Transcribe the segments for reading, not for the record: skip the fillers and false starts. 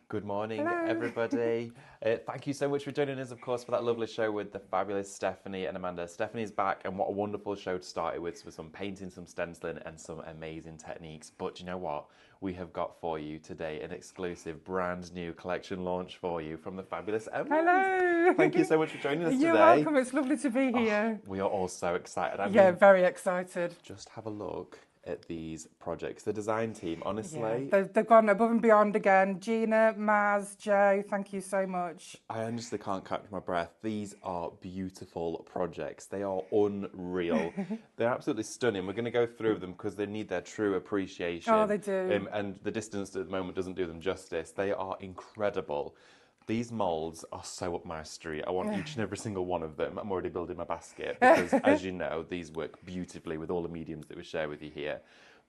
Good morning, Hello. everybody. Thank you so much for joining us, of course, for that lovely show with the fabulous Stephanie and Amanda. Stephanie's back, and what a wonderful show to start it with some painting, some stenciling, and some amazing techniques. But you know what? We have got for you today an exclusive, brand new collection launch for you from the fabulous Emlems. Hello. Thank you so much for joining us You're today. welcome. It's lovely to be here. We are all so excited. I Yeah, mean, very excited. just have a look at these projects. The design team, Yeah, honestly, they've gone above and beyond again. Gina, Maz, Joe, thank you so much. I honestly can't catch my breath. These are beautiful projects. They are unreal. They're absolutely stunning. We're going to go through them because they need their true appreciation. Oh, they do. And the distance at the moment doesn't do them justice. They are incredible. These molds are so up my street. I want each and every single one of them. I'm already building my basket because, as you know, these work beautifully with all the mediums that we share with you here.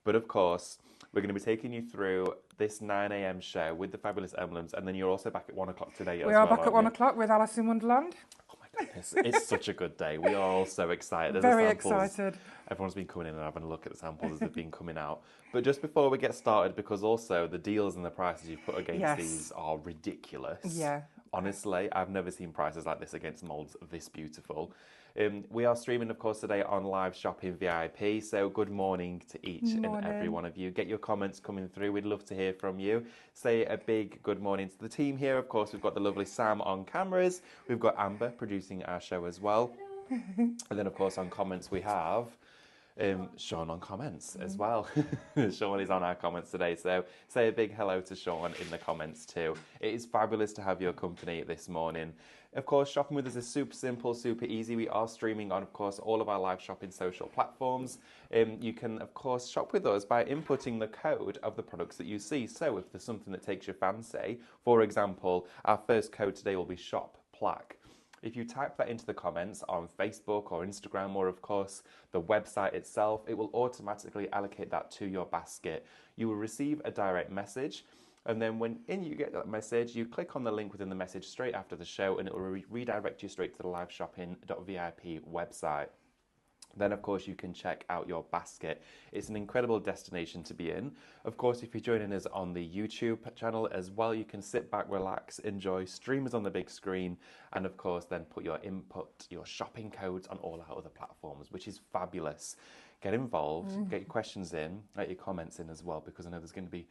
But of course, we're going to be taking you through this 9 a.m. show with the fabulous Emblems, and then you're also back at 1 o'clock today as We well. are back at aren't 1 you? o'clock with Alice in Wonderland. Oh my goodness, it's such a good day. We are all so excited. Very The samples, excited. Everyone's been coming in and having a look at the samples as they've been coming out. But just before we get started, because also the deals and the prices you put against Yes. these are ridiculous. Yeah. Honestly, I've never seen prices like this against molds this beautiful. We are streaming, of course, today on Live Shopping VIP. So good morning to each and every one of you. Get your comments coming through. We'd love to hear from you. Say a big good morning to the team here. Of course, we've got the lovely Sam on cameras. We've got Amber producing our show as well. And then, of course, on comments we have Sean on comments as well. Sean is on our comments today, so say a big hello to Sean in the comments too. It is fabulous to have your company this morning. Of course, shopping with us is super simple, super easy. We are streaming on, of course, all of our live shopping social platforms. You can, of course, shop with us by inputting the code of the products that you see. So if there's something that takes your fancy, for example, our first code today will be Shop Plaque. If you type that into the comments on Facebook or Instagram, or of course the website itself, it will automatically allocate that to your basket. You will receive a direct message, and then when you get that message, you click on the link within the message straight after the show, and it will redirect you straight to the liveshopping.vip website. Then, of course, you can check out your basket. It's an incredible destination to be in. Of course, if you're joining us on the YouTube channel as well, you can sit back, relax, enjoy streamers on the big screen, and of course, then put your shopping codes on all our other platforms, which is fabulous. Get involved, get your questions in, get your comments in as well, because I know there's going to be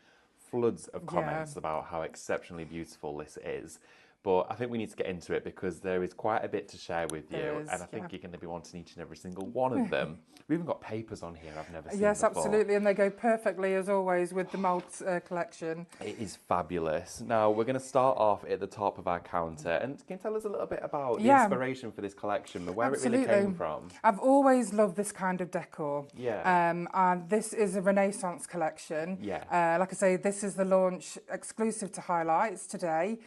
floods of comments about how exceptionally beautiful this is. But I think we need to get into it because there is quite a bit to share with you, and I think you're going to be wanting each and every single one of them. We've even got papers on here I've never seen Yes, before. absolutely, and they go perfectly, as always, with the mould collection. It is fabulous. Now, we're going to start off at the top of our counter, and can you tell us a little bit about the inspiration for this collection, where it really came from? I've always loved this kind of decor. Yeah. And this is a Renaissance collection. Yeah. Like I say, this is the launch exclusive to Highlights today.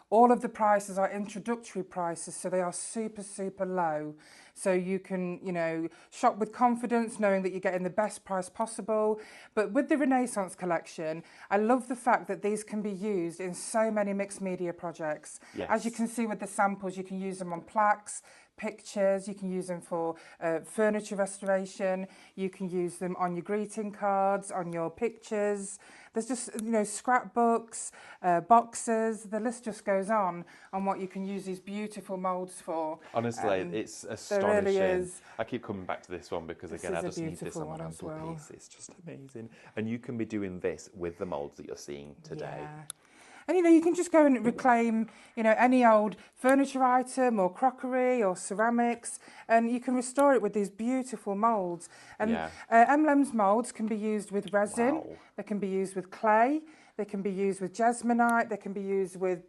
All of the prices are introductory prices, so they are super, super low. So you can, shop with confidence, knowing that you're getting the best price possible. But with the Renaissance collection, I love the fact that these can be used in so many mixed media projects. Yes. As you can see with the samples, you can use them on plaques, pictures, you can use them for furniture restoration, you can use them on your greeting cards, on your pictures. There's just, scrapbooks, boxes, the list just goes on what you can use these beautiful moulds for. Honestly, it's astonishing. There really is. I keep coming back to this one because, again, I just need this on my mantelpiece. It's just amazing. And you can be doing this with the moulds that you're seeing today. Yeah. And, you can just go and reclaim, any old furniture item or crockery or ceramics, and you can restore it with these beautiful moulds. And Emlems moulds can be used with resin, they can be used with clay, they can be used with jasmonite, they can be used with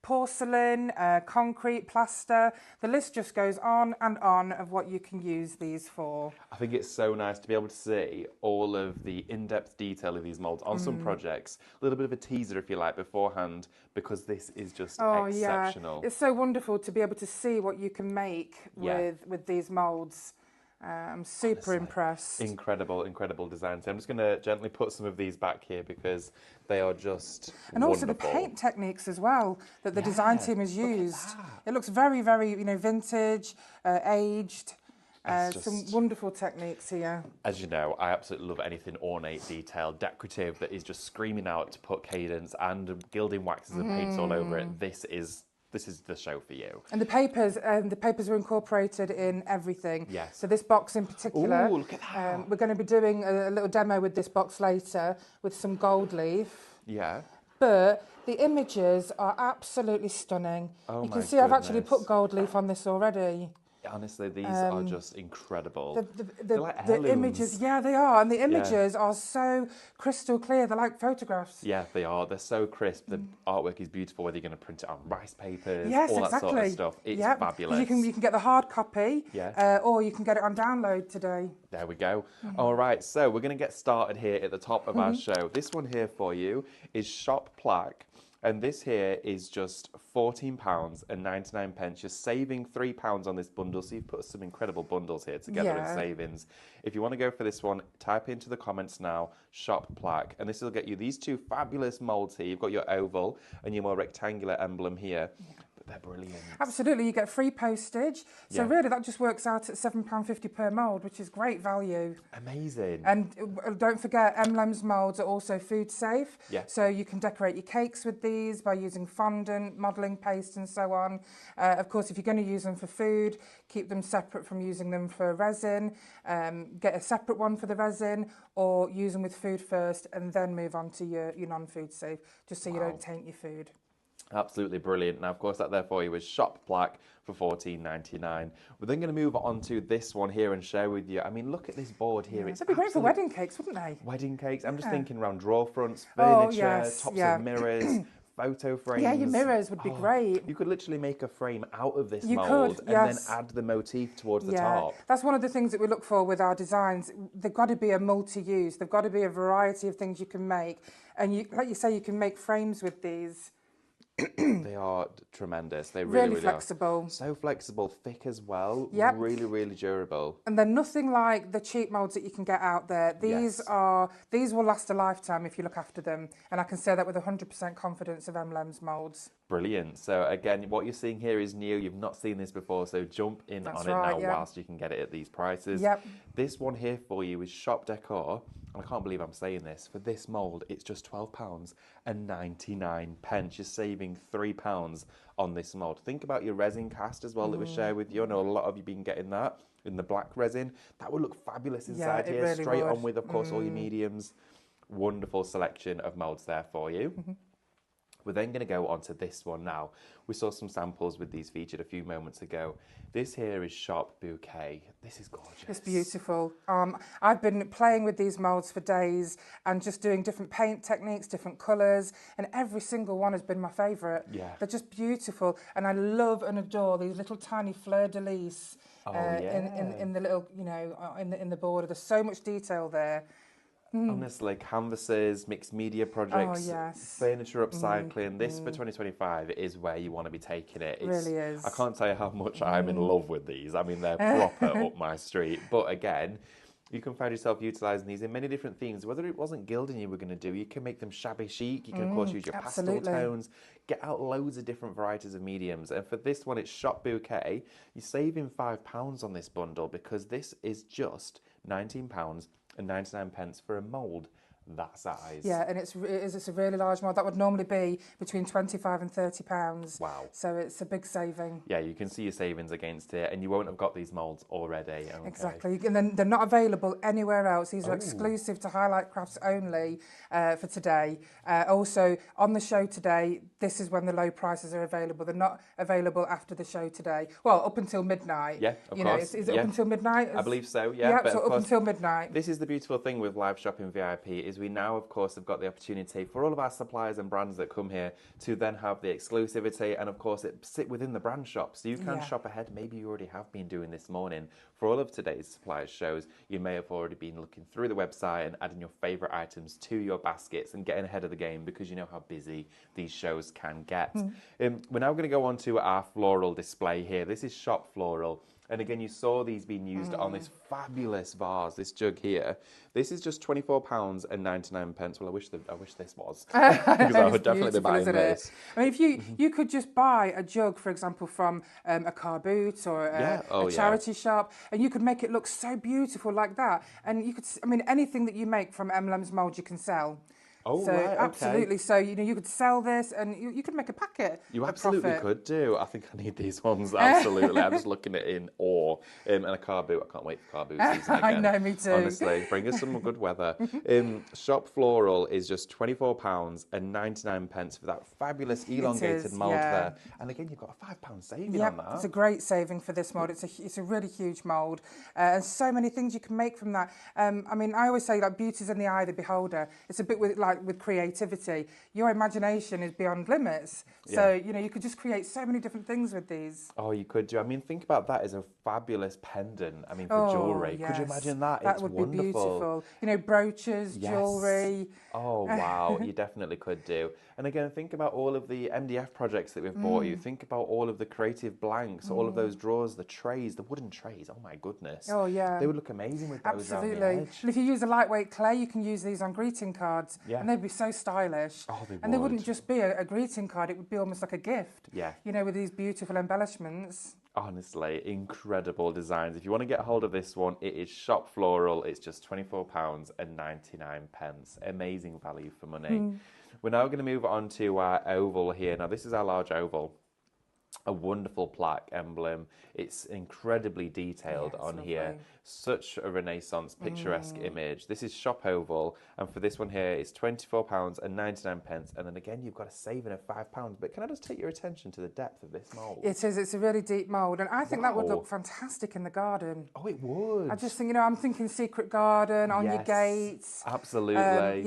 porcelain, concrete, plaster. The list just goes on and on of what you can use these for. I think it's so nice to be able to see all of the in-depth detail of these moulds on some projects. A little bit of a teaser, if you like, beforehand, because this is just exceptional. Yeah. It's so wonderful to be able to see what you can make with these moulds. I'm super impressed. Incredible, incredible design. So I'm just going to gently put some of these back here because they are just and also wonderful. The paint techniques as well that the design team has used. It looks very, very, vintage, aged. Some wonderful techniques here. As you know, I absolutely love anything ornate, detailed, decorative that is just screaming out to put cadence and gilding waxes and paints all over it. This is the show for you. And the papers are incorporated in everything. Yes. So this box in particular, ooh, look at that. We're going to be doing a little demo with this box later with some gold leaf. Yeah. But the images are absolutely stunning. Oh, you can see I've actually put gold leaf on this already. Honestly, these are just incredible. They're like the images, yeah, they are. And the images are so crystal clear. They're like photographs. Yeah, they are. They're so crisp. The artwork is beautiful, whether you're going to print it on rice papers, yes, all exactly. that sort of stuff. It's fabulous. You can get the hard copy, or you can get it on download today. There we go. All right, so we're going to get started here at the top of our show. This one here for you is Shop Plaque. And this here is just £14.99. You're saving £3 on this bundle, so you've put some incredible bundles here together in savings. If you want to go for this one, type into the comments now, Shop Plaque, and this will get you these two fabulous moulds here. You've got your oval and your more rectangular emblem here. They're brilliant. Absolutely, you get free postage. So really that just works out at £7.50 per mould, which is great value. Amazing. And don't forget, Emlems moulds are also food safe. Yeah. So you can decorate your cakes with these by using fondant, modelling paste and so on. Of course, if you're going to use them for food, keep them separate from using them for resin. Get a separate one for the resin, or use them with food first and then move on to your non-food safe, just so you don't taint your food. Absolutely brilliant. Now, of course, that there for you is Shop Plaque for $14.99. We're then going to move on to this one here and share with you. I mean, look at this board here. It'd be great for wedding cakes, wouldn't they? Wedding cakes. I'm just thinking around drawer fronts, furniture, tops of mirrors, photo frames. Yeah, your mirrors would be great. You could literally make a frame out of this mould and then add the motif towards the top. That's one of the things that we look for with our designs. They've got to be a multi-use. They've got to be a variety of things you can make. And like you say, you can make frames with these. They are tremendous. They really flexible. Are. So flexible, thick as well. Yep. Really, really durable. And they're nothing like the cheap moulds that you can get out there. These will last a lifetime if you look after them. And I can say that with 100% confidence of Emlems moulds. Brilliant. So again, what you're seeing here is new. You've not seen this before, so jump in on it now whilst you can get it at these prices. Yep. This one here for you is Shop Decor. And I can't believe I'm saying this. For this mould, it's just £12.99. You're saving £3 on this mould. Think about your resin cast as well that we share with you. I know a lot of you have been getting that in the black resin. That would look fabulous inside here. Really straight would. on with, of course, all your mediums. Wonderful selection of moulds there for you. We're then going to go on to this one now. We saw some samples with these featured a few moments ago. This here is Shop Bouquet. This is gorgeous. It's beautiful. I've been playing with these moulds for days and just doing different paint techniques, different colours, and every single one has been my favourite. Yeah. They're just beautiful, and I love and adore these little tiny fleur-de-lis in the little, in the border. There's so much detail there. Honestly, canvases, mixed media projects, furniture upcycling. This for 2025 is where you want to be taking it. It really is. I can't tell you how much I'm in love with these. I mean, they're proper up my street. But again, you can find yourself utilising these in many different themes. Whether it wasn't gilding you were going to do, you can make them shabby chic. You can, of course, use your pastel tones. Get out loads of different varieties of mediums. And for this one, it's Shop Bouquet. You're saving £5 on this bundle because this is just £19.99 for a mould that size. Yeah, and it's a really large mould. That would normally be between £25 and £30. Wow. So it's a big saving. Yeah, you can see your savings against it, and you won't have got these moulds already. Okay. Exactly. And then they're not available anywhere else. These are exclusive to Highlight Crafts only for today. Also, on the show today, this is when the low prices are available. They're not available after the show today. Well, up until midnight. Yeah, of course. Is it up until midnight? I believe so, yeah. But so up until midnight. This is the beautiful thing with live shopping VIP is we now, of course, have got the opportunity for all of our suppliers and brands that come here to then have the exclusivity and, of course, it sit within the brand shop. So you can shop ahead. Maybe you already have been doing this morning. For all of today's suppliers shows, you may have already been looking through the website and adding your favourite items to your baskets and getting ahead of the game because you know how busy these shows can get. We're now going to go on to our floral display here. This is Shop Floral. And again, you saw these being used on this fabulous vase, this jug here. This is just £24.99. Well, I wish this was, because I would definitely be buying this. I mean, if you could just buy a jug, for example, from a car boot or a charity shop, and you could make it look so beautiful like that. And you could, I mean, anything that you make from Emlems mould, you can sell. Oh, so, right, okay. Absolutely. So, you could sell this and you could make a packet. You absolutely could do. I think I need these ones, absolutely. I'm just looking at it in awe. And a car boot, I can't wait for car boot season again. I know, me too. Honestly, bring us some good weather. Shop Floral is just £24.99 for that fabulous elongated mould there. And again, you've got a £5 saving on that. It's a great saving for this mould. It's a really huge mould. And so many things you can make from that. I mean, I always say, like, beauty's in the eye of the beholder. It's a bit with creativity. Your imagination is beyond limits. So, you could just create so many different things with these. Oh, you could do. I mean, think about that as a fabulous pendant. I mean, for jewellery. Yes. Could you imagine that? That would be beautiful. Brooches, jewellery. Oh, wow. You definitely could do. And again, think about all of the MDF projects that we've bought you. Think about all of the creative blanks, all of those drawers, the trays, the wooden trays. Oh, my goodness. Oh, yeah. They would look amazing with those around the edge. And if you use a lightweight clay, you can use these on greeting cards. Yeah. And they'd be so stylish. Oh, they would. And they wouldn't just be a greeting card, it would be almost like a gift. Yeah. With these beautiful embellishments. Honestly, incredible designs. If you want to get a hold of this one, it is Shop Floral. It's just £24.99. Amazing value for money. We're now going to move on to our oval here. Now, this is our large oval. A wonderful plaque emblem. It's incredibly detailed on here. Such a Renaissance picturesque image. This is Shop Oval, and for this one here, it's £24.99. And then again, you've got a saving of £5. But can I just take your attention to the depth of this mould? It is. It's a really deep mould, and I think that would look fantastic in the garden. Oh, it would. I just think, I'm thinking secret garden on your gates. Absolutely. I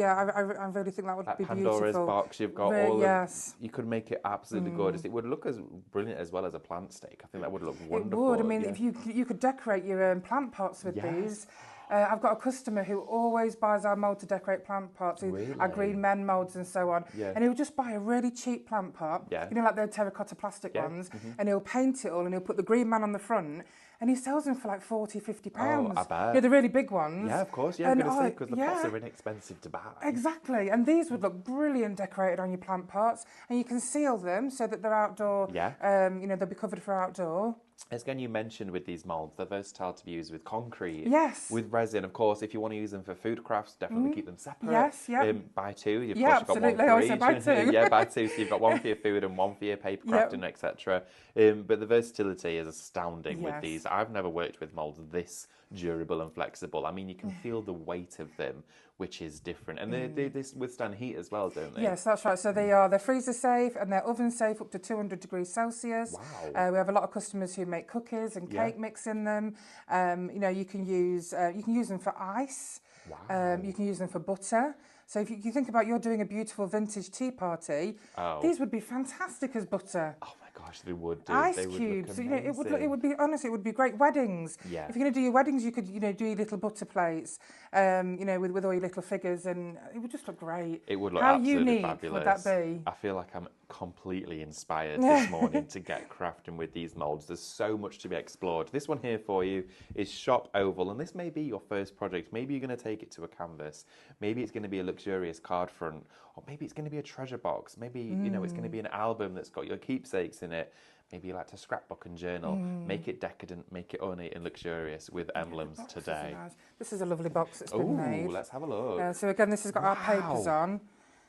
really think that would be Pandora's beautiful. box, you've got all of. You could make it absolutely gorgeous. It would look as brilliant as well as a plant stake. I think that would look wonderful. It would. I mean, if you could decorate your plant pots with these. I've got a customer who always buys our mould to decorate plant pots, our green men moulds and so on. And he'll just buy a really cheap plant pot, like the terracotta plastic ones, and he'll paint it all and he'll put the green man on the front. And he sells them for like £40, £50. Oh, I bet. Yeah, the really big ones. Yeah, of course. Yeah, I'm going to say, because the pots are inexpensive to buy. Exactly. And these would look brilliant decorated on your plant pots. And you can seal them so that they're outdoor. They'll be covered for outdoor. Again, you mentioned with these moulds, they're versatile to be used with concrete. Yes. With resin, of course. If you want to use them for food crafts, definitely keep them separate. Yes, buy two. Of course, absolutely. You've got one for each. Buy two. Buy two. So you've got one for your food and one for your paper crafting, etc. But the versatility is astounding with these. I've never worked with moulds this durable and flexible. I mean, you can feel the weight of them, which is different. And they withstand heat as well, don't they? Yes, that's right. So they're freezer safe and they're oven safe up to 200 degrees Celsius. Wow. We have a lot of customers who make cookies and cake mix in them. You can use them for ice. Wow. You can use them for butter. So if you think about you're doing a beautiful vintage tea party, these would be fantastic as butter. Oh my gosh, they would do. Ice cubes. It would be honestly, it would be great. Weddings. Yeah. If you're going to do your weddings, you could do your little butter plates. With all your little figures, and it would just look great. It would look How absolutely unique fabulous. would that be? I feel like I'm completely inspired this morning to get crafting with these moulds. There's so much to be explored. This one here for you is Shop Oval, and this may be your first project. Maybe you're going to take it to a canvas. Maybe it's going to be a luxurious card front, or maybe it's going to be a treasure box. Maybe it's going to be an album that's got your keepsakes in it. Maybe you like to scrapbook and journal. Make it decadent, make it ornate and luxurious with Emlems today. Nice. This is a lovely box that's been made. Let's have a look. So again, this has got our papers on.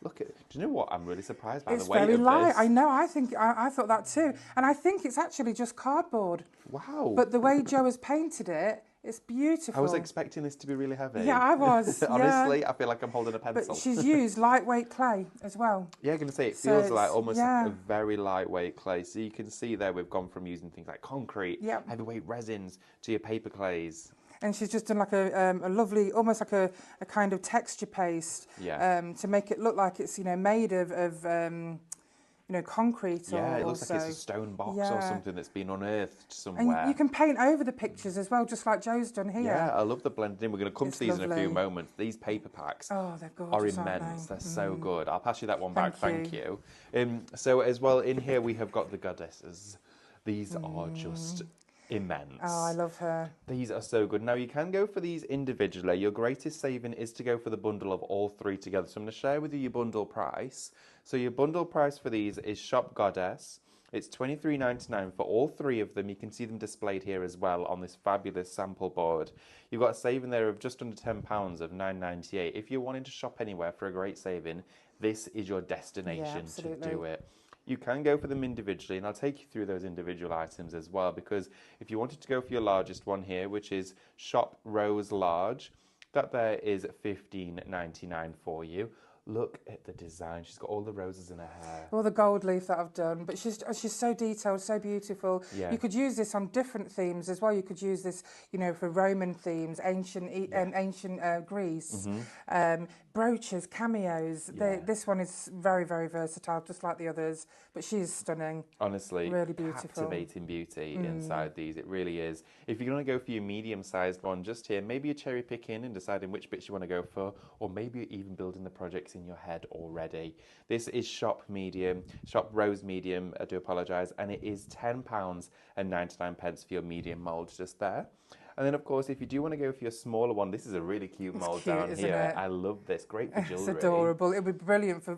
Look at. Do you know what? I'm really surprised by It's the weight very of light. this. I know. I thought that too, and I think it's actually just cardboard. Wow. But the way Jo has painted it, it's beautiful. I was expecting this to be really heavy. Yeah, I was. Honestly, I feel like I'm holding a pencil. But she's used lightweight clay as well. Yeah, I'm going to say it feels like almost like a very lightweight clay. So you can see there we've gone from using things like concrete, heavyweight resins, to your paper clays. And she's just done like a lovely, almost like a kind of texture paste to make it look like it's made of concrete. Yeah, it looks like it's a stone box or something that's been unearthed somewhere. And you can paint over the pictures as well, just like Jo's done here. Yeah, I love the blending in. We're going to come to these in a few moments. These paper packs they're gorgeous, are immense. They're so good. I'll pass you that one back. Thank you. So as well, in here we have got the goddesses. These are just immense. Oh, I love her. These are so good. Now, you can go for these individually. Your greatest saving is to go for the bundle of all three together. So I'm going to share with you your bundle price. So your bundle price for these is Shop Goddess. It's $23.99 for all three of them. You can see them displayed here as well on this fabulous sample board. You've got a saving there of just under £10 of $9.98. If you're wanting to shop anywhere for a great saving, this is your destination to do it. You can go for them individually, and I'll take you through those individual items as well, because if you wanted to go for your largest one here, which is Shop Rose Large, that there is $15.99 for you. Look at the design. She's got all the roses in her hair. All the gold leaf that I've done, but she's so detailed, so beautiful. Yeah. You could use this on different themes as well. You could use this, you know, for Roman themes, ancient Greece, brooches, cameos. This one is very, very versatile, just like the others. But she is stunning. Honestly, really beautiful, captivating beauty inside these. It really is. If you're going to go for your medium-sized one, just here, maybe you're cherry picking and deciding which bits you want to go for, or maybe you're even building the projects in your head already. This is Shop Rose Medium, I do apologise, and it is £10.99 for your medium mould just there. And then, of course, if you do want to go for your smaller one, this is a really cute mould down here. I love this. Great for jewellery. It's adorable. It would be brilliant for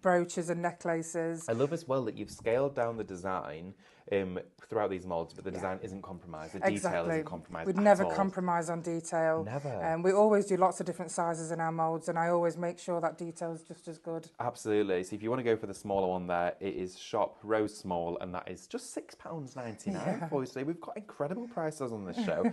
brooches and necklaces. I love as well that you've scaled down the design throughout these moulds, but the design isn't compromised. The detail isn't compromised. We'd never compromise on detail. Never. We always do lots of different sizes in our moulds, and I always make sure that detail is just as good. Absolutely. So if you want to go for the smaller one there, it is Shop Rose Small, and that is just £6.99 for you today. We've got incredible prices on this show.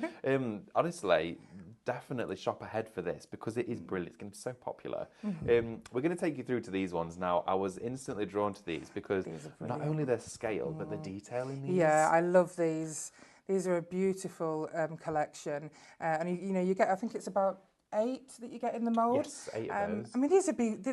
Honestly, definitely shop ahead for this because it is brilliant. It's going to be so popular. We're going to take you through to these ones now. I was instantly drawn to these because not only their scale, but the detail in these. Yeah, I love these. These are a beautiful collection. And you get, I think it's about 8 that you get in the mould. Yes, 8 of those. I mean,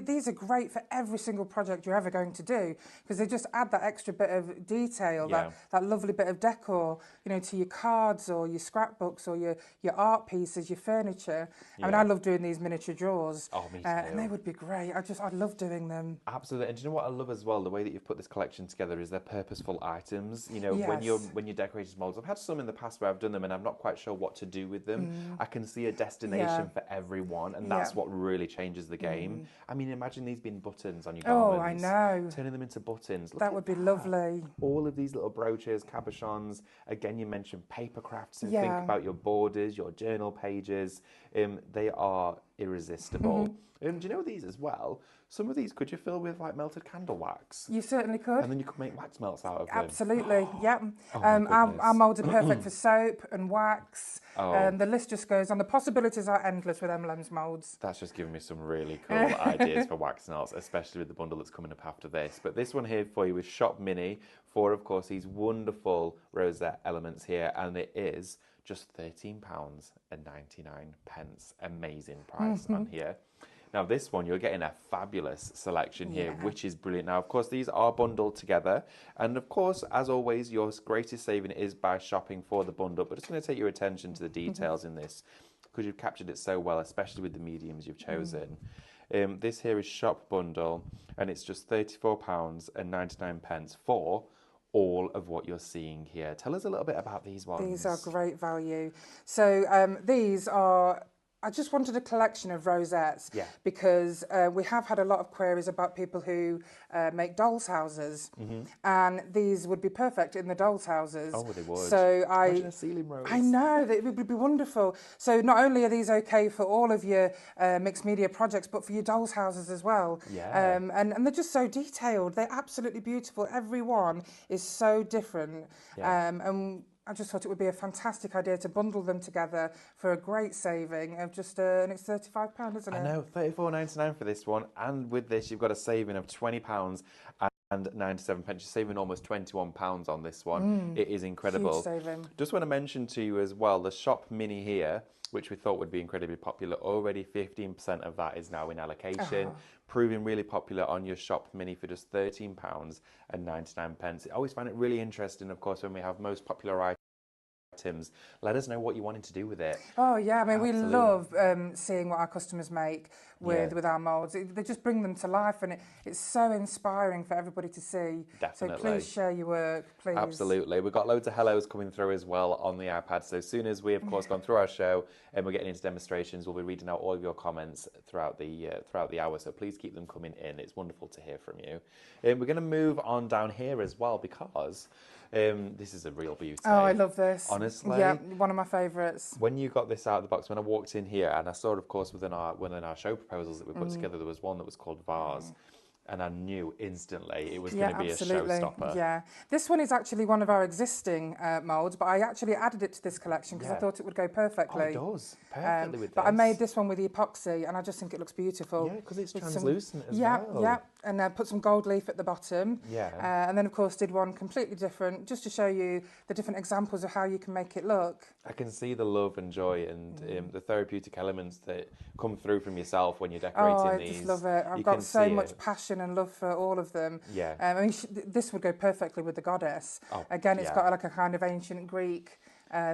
these are great for every single project you're ever going to do because they just add that extra bit of detail, that lovely bit of decor, you know, to your cards or your scrapbooks or your art pieces, your furniture. I mean, I love doing these miniature drawers. Oh, me too. And they would be great. I love doing them. Absolutely. And do you know what I love as well? The way that you've put this collection together is they're purposeful items. You know, when you're decorating moulds, I've had some in the past where I've done them and I'm not quite sure what to do with them. I can see a destination for everyone, and that's what really changes the game. I mean, imagine these being buttons on your garments. Oh, I know. Turning them into buttons. That would be lovely. All of these little brooches, cabochons. Again, you mentioned paper crafts, so think about your borders, your journal pages. They are irresistible. Do you know these as well? Some of these could you fill with like melted candle wax? You certainly could. And then you could make wax melts out of them. Absolutely, yeah. Oh, our moulds are perfect for soap and wax. The list just goes on. The possibilities are endless with Emlems moulds. That's just giving me some really cool ideas for wax melts, especially with the bundle that's coming up after this. But this one here for you is Shop Mini for, of course, these wonderful rosette elements here, and it is just £13.99. Amazing price on here. Now this one, you're getting a fabulous selection here, which is brilliant. Now, of course, these are bundled together. And of course, as always, your greatest saving is by shopping for the bundle. But it's going to take your attention to the details in this because you've captured it so well, especially with the mediums you've chosen. This here is Shop Bundle, and it's just £34.99 for all of what you're seeing here. Tell us a little bit about these ones. These are great value. So these are... I just wanted a collection of rosettes because we have had a lot of queries about people who make dolls' houses, and these would be perfect in the dolls' houses. Oh, they would. So imagine a ceiling rose. I know, it would be wonderful. So not only are these okay for all of your mixed media projects, but for your dolls' houses as well. Yeah. And they're just so detailed. They're absolutely beautiful. Every one is so different. Yeah. And I just thought it would be a fantastic idea to bundle them together for a great saving of just, and it's £35, isn't it? I know, £34.99 for this one. And with this, you've got a saving of £20 and 97 pence. You're saving almost £21 on this one. It is incredible. Huge saving. Just want to mention to you as well, the Shop Mini here, which we thought would be incredibly popular. Already 15% of that is now in allocation, proving really popular on your Shop Mini for just £13.99. I always find it really interesting, of course, when we have most popular items items. Let us know what you wanted to do with it. Oh yeah, I mean Absolutely. we love seeing what our customers make with our moulds. They just bring them to life, and it's so inspiring for everybody to see. Definitely. So please share your work, please. Absolutely. We've got loads of hellos coming through as well on the iPad. So as soon as we, of course, gone through our show and we're getting into demonstrations, we'll be reading out all of your comments throughout the hour. So please keep them coming in. It's wonderful to hear from you. We're going to move on down here as well because this is a real beauty. Oh, I love this. Honestly. Yeah, one of my favourites. When you got this out of the box, when I walked in here, and I saw, of course, within our show proposals that we put together, there was one that was called Vase. And I knew instantly it was going to be absolutely. a showstopper. Yeah, this one is actually one of our existing moulds, but I actually added it to this collection because I thought it would go perfectly. Oh, it does. Perfectly with this. But I made this one with the epoxy, and I just think it looks beautiful. Yeah, because it's translucent as well. Yeah, and put some gold leaf at the bottom. Yeah. And then, of course, did one completely different, just to show you the different examples of how you can make it look. I can see the love and joy and the therapeutic elements that come through from yourself when you're decorating these. I just love it. I've got so much passion and love for all of them. Yeah. I mean, this would go perfectly with the goddess. Oh, Again, it's got like a kind of ancient Greek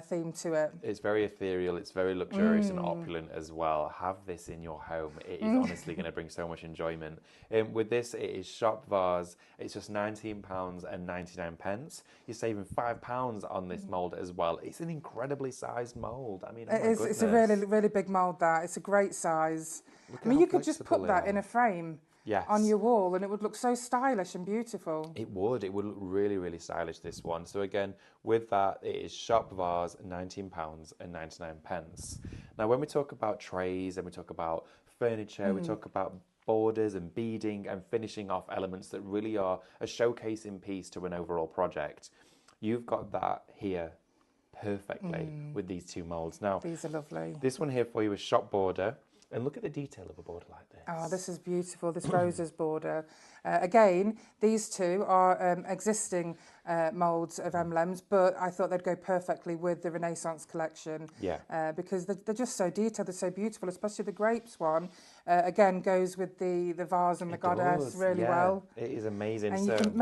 theme to it. It's very ethereal, it's very luxurious and opulent as well. Have this in your home. It is honestly going to bring so much enjoyment. With this, it is Shop Vase. It's just £19.99. You're saving £5 on this mould as well. It's an incredibly sized mould. I mean, It's a really, really big mould, that. It's a great size. I mean, you could just put that in a frame. Yes. On your wall, and it would look so stylish and beautiful. It would look really, really stylish, this one. So again, with that, it is Shop Vase, £19.99. Now, when we talk about trays and we talk about furniture, we talk about borders and beading and finishing off elements that really are a showcasing piece to an overall project, you've got that here perfectly with these two moulds. Now, these are lovely. This one here for you is Shop Border. And look at the detail of a border like this. Oh, this is beautiful, this roses border. Again, these two are existing moulds of Emlems, but I thought they'd go perfectly with the Renaissance collection. Yeah. Because they're just so detailed, they're so beautiful, especially the grapes one. Again, goes with the vase and the goddess really well. It is amazing. And you can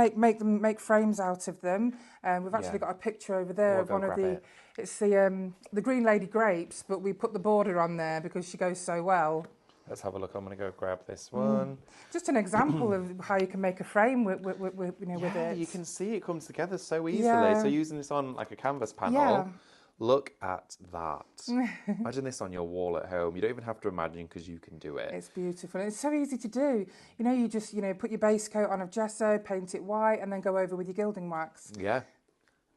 make frames out of them. We've actually got a picture over there of one of the... It's the Green Lady grapes, but we put the border on there because she goes so well. Let's have a look. I'm going to go grab this one. Just an example of how you can make a frame with it. You can see it comes together so easily. So using this on like a canvas panel, look at that. Imagine this on your wall at home. You don't even have to imagine because you can do it. It's beautiful. It's so easy to do. You just put your base coat on of gesso, paint it white, and then go over with your gilding wax. Yeah.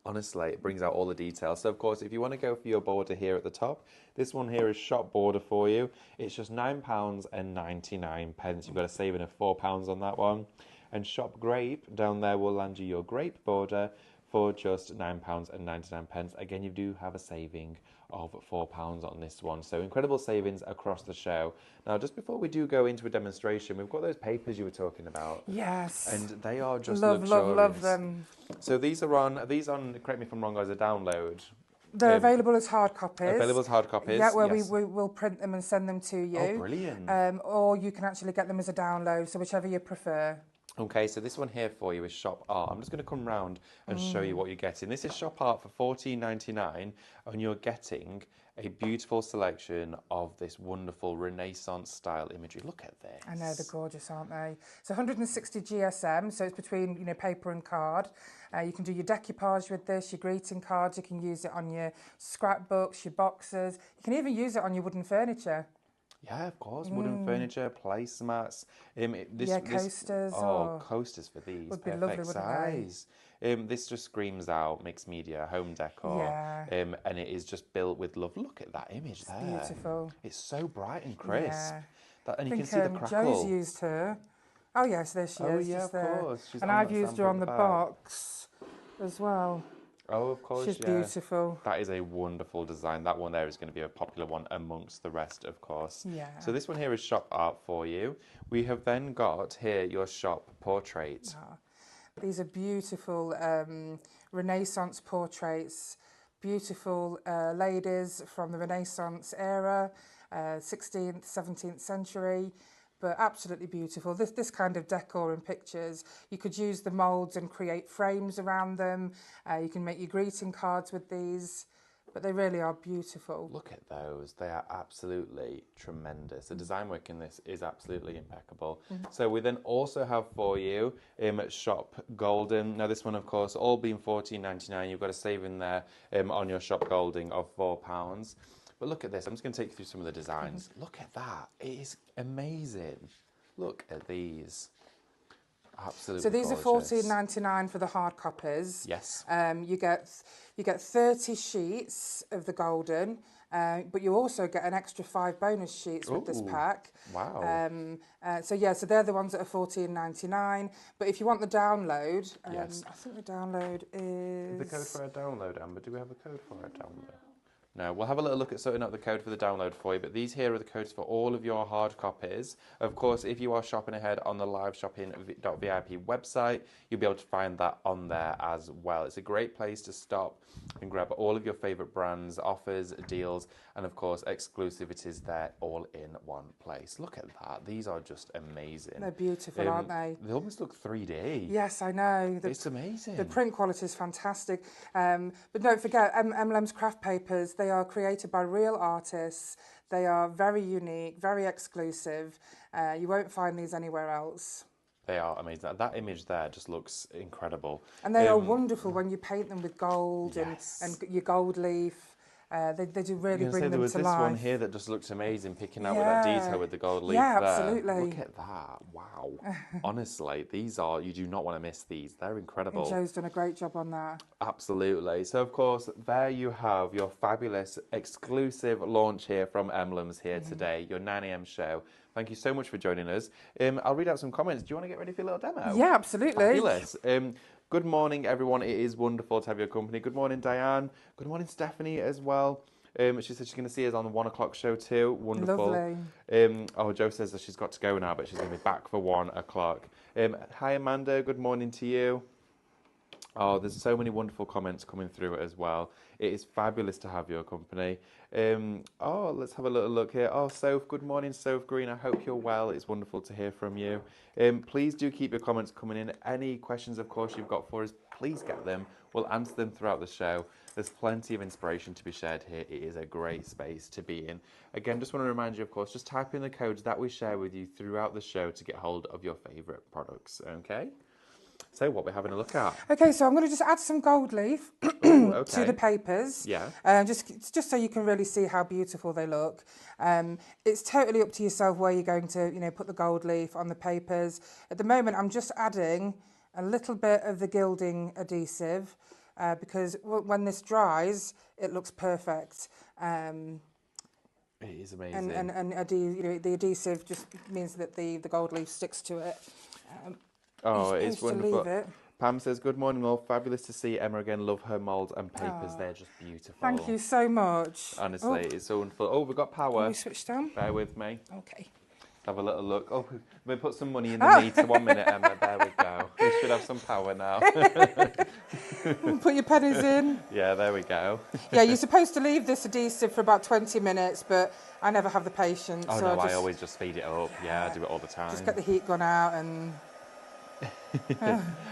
Honestly, it brings out all the details. So, of course, if you want to go for your border here at the top, this one here is Shop Border for you. It's just £9.99. You've got a saving of £4 on that one. And Shop Grape, down there will land you your grape border for just £9.99. Again, you do have a saving of £4 on this one. So incredible savings across the show. Now, just before we do go into a demonstration, we've got those papers you were talking about. Yes. And they are just luxurious. Love them. So these are on, correct me if I'm wrong, guys, a download. They're available as hard copies. Available as hard copies. Yeah, where we will print them and send them to you. Oh, brilliant. Or you can actually get them as a download, so whichever you prefer. Okay, so this one here for you is Shop Art. I'm just going to come round and show you what you're getting. This is Shop Art for £14.99, and you're getting a beautiful selection of this wonderful Renaissance style imagery. Look at this. I know, they're gorgeous, aren't they? It's 160 GSM, so it's between paper and card. You can do your decoupage with this, your greeting cards. You can use it on your scrapbooks, your boxes. You can even use it on your wooden furniture. Yeah, of course. Wooden furniture, placemats. Coasters. Coasters for these. Would be perfect lovely, size. This just screams out mixed media, home decor. Yeah. And it is just built with love. Look at that image there. Beautiful. It's so bright and crisp. Yeah. And you can see the crackle. Joe's used her. Oh, yes, there she is. Oh, yeah, of course. And I've used her on the box as well. Oh, of course, She's beautiful. That is a wonderful design. That one there is going to be a popular one amongst the rest, of course. Yeah. So this one here is Shop Art for you. We have then got here your Shop Portrait. These are beautiful Renaissance portraits. Beautiful ladies from the Renaissance era, 16th, 17th century. But absolutely beautiful. This kind of decor and pictures, you could use the moulds and create frames around them. You can make your greeting cards with these. but they really are beautiful. Look at those. They are absolutely tremendous. The design work in this is absolutely impeccable. So we then also have for you Shop Golden. Now this one, of course, all being $14.99. You've got a saving there on your Shop Golden of £4. But look at this. I'm just going to take you through some of the designs. Look at that. It is amazing. Look at these. Absolutely. So these gorgeous. are $14.99 for the hard copies. Yes. You get 30 sheets of the golden, but you also get an extra 5 bonus sheets with this pack. Wow. So they're the ones that are $14.99. But if you want the download, yes. I think the download is... The code for a download, Amber. Do we have a code for a download? No, we'll have a little look at sorting out the code for the download for you, but these here are the codes for all of your hard copies. Of course, if you are shopping ahead on the liveshopping.vip website, you'll be able to find that on there as well. It's a great place to stop and grab all of your favourite brands, offers, deals, and of course, exclusivities there all in one place. Look at that. These are just amazing. They're beautiful, aren't they? They almost look 3D. Yes, I know. It's amazing. The print quality is fantastic. But don't forget, Emlems craft papers, they are created by real artists. They are very unique, very exclusive. You won't find these anywhere else. They are amazing. That image there just looks incredible. And they are wonderful when you paint them with gold and your gold leaf. They do really bring them to life. There was this one here that just looked amazing, picking out with that detail with the gold leaf there. Yeah, absolutely. Look at that. Wow. Honestly, you do not want to miss these. They're incredible. And Joe's done a great job on that. Absolutely. So, of course, there you have your fabulous exclusive launch here from Emlems here today, your 9 a.m. show. Thank you so much for joining us. I'll read out some comments. Do you want to get ready for your little demo? Yeah, absolutely. Fabulous. Good morning, everyone. It is wonderful to have your company. Good morning, Diane. Good morning, Stephanie, as well. She said she's going to see us on the 1 o'clock show too. Wonderful. Lovely. Jo says that she's got to go now, but she's going to be back for 1 o'clock. Hi, Amanda. Good morning to you. Oh, there's so many wonderful comments coming through as well. It is fabulous to have your company. Let's have a little look here. Oh, Soph, good morning, Soph Green. I hope you're well. It's wonderful to hear from you. Please do keep your comments coming in. Any questions, of course, you've got for us, please get them. We'll answer them throughout the show. There's plenty of inspiration to be shared here. It is a great space to be in. Again, just want to remind you, of course, just type in the codes that we share with you throughout the show to get hold of your favourite products, okay? So what we're having a look at. Okay, so I'm going to just add some gold leaf to the papers. Yeah. Just so you can really see how beautiful they look. It's totally up to yourself where you're going to, put the gold leaf on the papers. At the moment, I'm just adding a little bit of the gilding adhesive because when this dries, it looks perfect. It is amazing. And the adhesive just means that the gold leaf sticks to it. It's wonderful. Pam says, good morning all. Fabulous to see Emma again. Love her moulds and papers. They're just beautiful. Thank you so much. Honestly, it's so wonderful. Oh, we've got power. Can we switch down? Bear with me. Okay. Have a little look. Oh, we put some money in the meter. 1 minute, Emma. There we go. We should have some power now. Put your pennies in. Yeah, there we go. Yeah, you're supposed to leave this adhesive for about 20 minutes, but I never have the patience. Oh, so no, I always just speed it up. Yeah, I do it all the time. Just get the heat gun out and...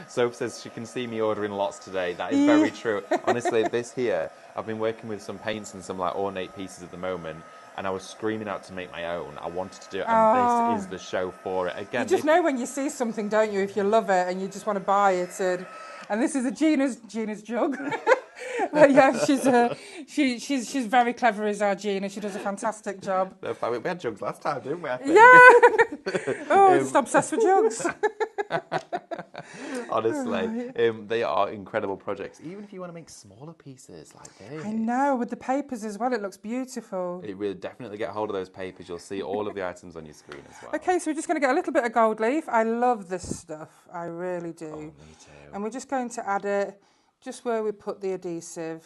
Soph says she can see me ordering lots today. That is very true. Honestly, this here, I've been working with some paints and some ornate pieces at the moment, and I was screaming out to make my own. I wanted to do it, and this is the show for it. Again, you just know when you see something, don't you? If you love it and you just want to buy it, and this is Gina's jug. But yeah, she's very clever, is our Gina. She does a fantastic job. We had jugs last time, didn't we? Yeah. Just obsessed with jugs. Honestly, they are incredible projects. Even if you want to make smaller pieces like this. I know, with the papers as well, it looks beautiful. It will definitely get hold of those papers. You'll see all of the items on your screen as well. Okay, so we're just going to get a little bit of gold leaf. I love this stuff. I really do. Oh, me too. And we're just going to add it just where we put the adhesive.